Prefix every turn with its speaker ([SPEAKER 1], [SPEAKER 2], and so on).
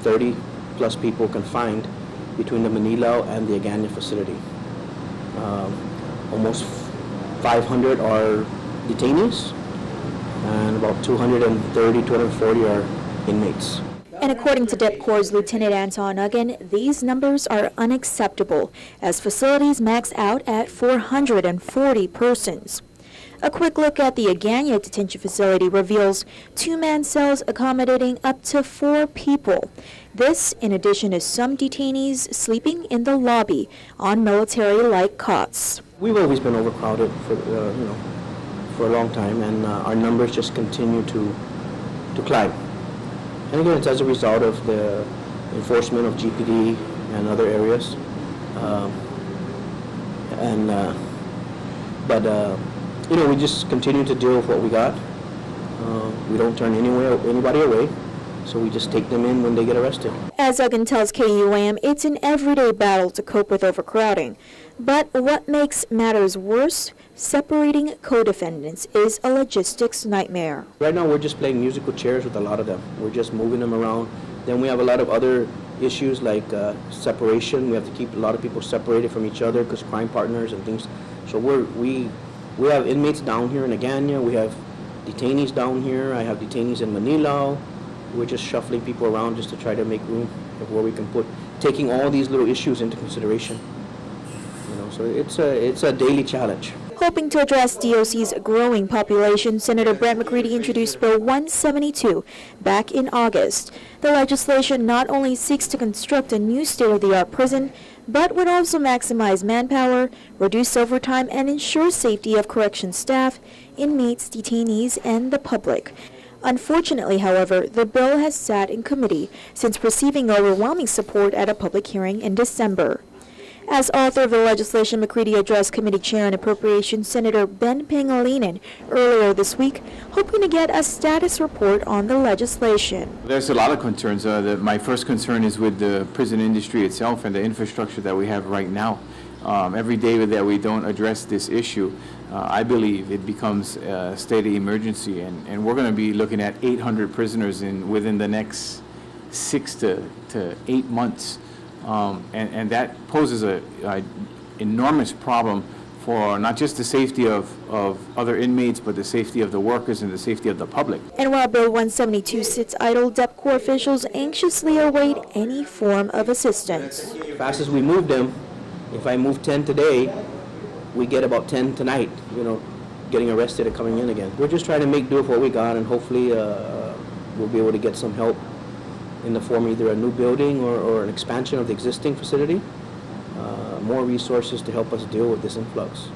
[SPEAKER 1] 30 plus people confined between the Manila and the Agana facility. Almost 500 are detainees, and about 230, 240 are inmates.
[SPEAKER 2] And according to DEPCOR's Lieutenant Anton Uggan, these numbers are unacceptable as facilities max out at 440 persons. A quick look at the Agana detention facility reveals two-man cells accommodating up to 4 people. This, in addition to some detainees sleeping in the lobby on military-like cots.
[SPEAKER 1] We've always been overcrowded for a long time, and our numbers just continue to climb. And again, it's as a result of the enforcement of GPD and other areas. We just continue to deal with what we got. We don't turn anybody away, so we just take them in when they get arrested.
[SPEAKER 2] As Uggan tells KUAM, it's an everyday battle to cope with overcrowding. But what makes matters worse, separating co-defendants is a logistics nightmare.
[SPEAKER 1] Right now we're just playing musical chairs with a lot of them. We're just moving them around. Then we have a lot of other issues like separation. We have to keep a lot of people separated from each other because crime partners and things. So we have inmates down here in Agana. We have detainees down here. I have detainees in Manila. We're just shuffling people around just to try to make room of where we can put, taking all these little issues into consideration. So it's a daily challenge.
[SPEAKER 2] Hoping to address DOC's growing population, Senator Brent McCready introduced Bill 172 back in August. The legislation not only seeks to construct a new state-of-the-art prison, but would also maximize manpower, reduce overtime, and ensure safety of corrections staff, inmates, detainees, and the public. Unfortunately, however, the bill has sat in committee since receiving overwhelming support at a public hearing in December. As author of the legislation, McCready addressed Committee Chair on Appropriations Senator Ben Pangilinan earlier this week, hoping to get a status report on the legislation.
[SPEAKER 3] There's a lot of concerns. My first concern is with the prison industry itself and the infrastructure that we have right now. Every day that we don't address this issue, I believe it becomes a state of emergency, and we're going to be looking at 800 prisoners within the next 6 to 8 months. And that poses an enormous problem for not just the safety of other inmates, but the safety of the workers and the safety of the public.
[SPEAKER 2] And while Bill 172 sits idle, DEPCOR officials anxiously await any form of assistance.
[SPEAKER 1] As fast as we move them, if I move 10 today, we get about 10 tonight, getting arrested and coming in again. We're just trying to make do with what we got, and hopefully we'll be able to get some help in the form of either a new building or an expansion of the existing facility, more resources to help us deal with this influx.